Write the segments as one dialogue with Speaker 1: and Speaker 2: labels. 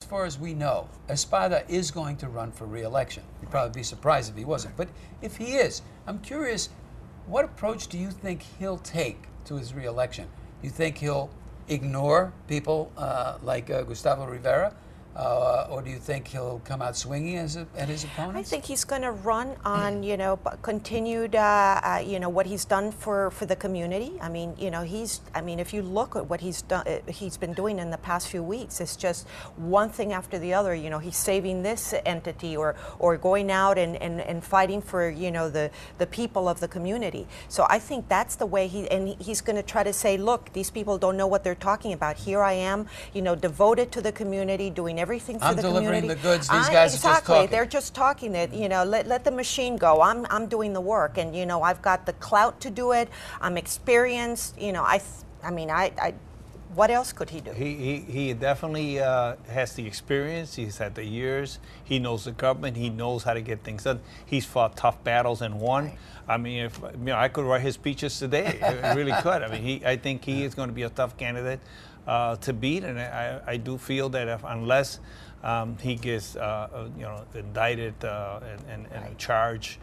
Speaker 1: far as we know, Espada is going to run for re-election. You'd probably be surprised if he wasn't. But if he is, I'm curious, what approach do you think he'll take to his re-election? Do you think he'll ignore people like Gustavo Rivera? Or do you think he'll come out swinging at his opponents?
Speaker 2: I think he's going to run on, continued, what he's done for the community. I mean, if you look at what he's been doing in the past few weeks, it's just one thing after the other. He's saving this entity or going out and fighting for, the people of the community. So I think that's the way he's going to try to say, look, these people don't know what they're talking about. Here I am, devoted to the community, doing everything for the community.
Speaker 1: I'm delivering the goods. These guys are just talking.
Speaker 2: They're just talking. That let the machine go. I'm doing the work, and I've got the clout to do it. I'm experienced. What else could he do?
Speaker 3: He definitely has the experience. He's had the years. He knows the government. He knows how to get things done. He's fought tough battles and won.
Speaker 2: Right.
Speaker 3: I mean, if I could write his speeches today, I really could. I mean, I think he is going to be a tough candidate to beat, and I do feel that unless he gets indicted and charged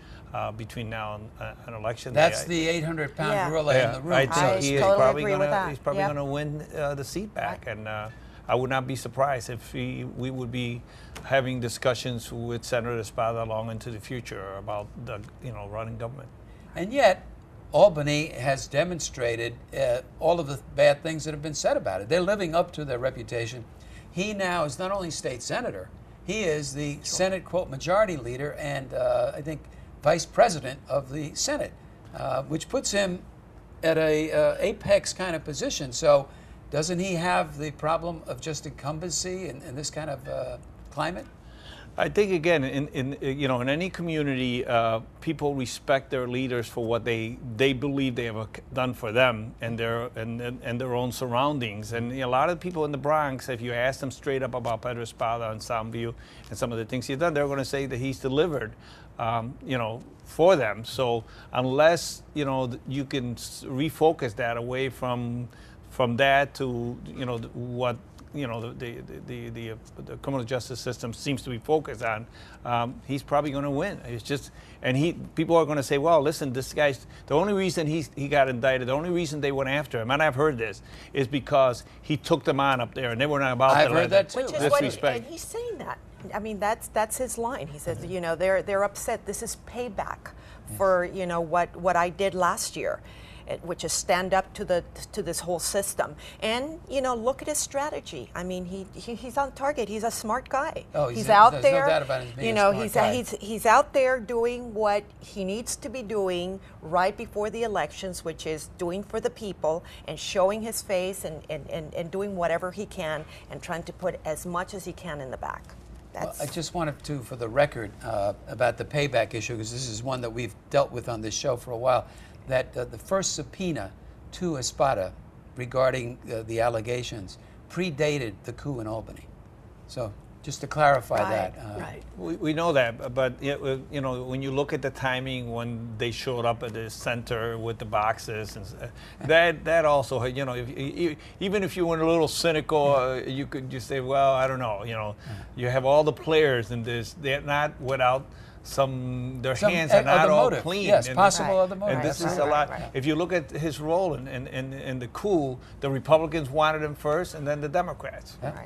Speaker 3: between now and election
Speaker 1: That's
Speaker 3: day,
Speaker 1: the 800-pound gorilla in the room.
Speaker 3: I think he is
Speaker 2: totally
Speaker 3: probably
Speaker 2: agree with that.
Speaker 3: he's probably
Speaker 2: Yep.
Speaker 3: going to win the seat back, and I would not be surprised if we would be having discussions with Senator Espada long into the future about the running government.
Speaker 1: And yet, Albany has demonstrated all of the bad things that have been said about it. They're living up to their reputation. He now is not only state senator, he is the Senate, quote, majority leader and I think vice president of the Senate, which puts him at a apex kind of position. So doesn't he have the problem of just incumbency in this kind of climate?
Speaker 3: I think again, in any community, people respect their leaders for what they believe they have done for them and their own surroundings. And a lot of people in the Bronx, if you ask them straight up about Pedro Espada and Soundview and some of the things he's done, they're going to say that he's delivered, for them. So unless you can refocus that away from that to what the criminal justice system seems to be focused on, he's probably going to win. It's just, people are going to say, well, listen, this guy's, the only reason he got indicted, the only reason they went after him, and I've heard this, is because he took them on up there, and they were not about
Speaker 1: I've heard that too.
Speaker 2: Which is what and he's saying that. I mean, that's his line. He says, they're upset. This is payback for what I did last year, which is stand up to this whole system. And look at his strategy. I mean, he's on target. He's a smart guy.
Speaker 1: Oh,
Speaker 2: he's out
Speaker 1: there's
Speaker 2: there.
Speaker 1: no doubt about him being a smart guy.
Speaker 2: He's out there doing what he needs to be doing right before the elections, which is doing for the people and showing his face and doing whatever he can and trying to put as much as he can in the back.
Speaker 1: Well, I just wanted to, for the record, about the payback issue, because this is one that we've dealt with on this show for a while, that the first subpoena to Espada regarding the allegations predated the coup in Albany. So just to clarify that.
Speaker 2: Right.
Speaker 3: We know that, but when you look at the timing when they showed up at the center with the boxes, and that also, even if you were a little cynical, you could just say, well, I don't know, you have all the players in this. They're not without their hands are not all
Speaker 1: motive.
Speaker 3: clean.
Speaker 1: Yes,
Speaker 3: and
Speaker 1: possible other motive.
Speaker 3: And this is a lot.
Speaker 2: Right.
Speaker 3: If you look at his role in the coup, the Republicans wanted him first, and then the Democrats.
Speaker 1: Yeah.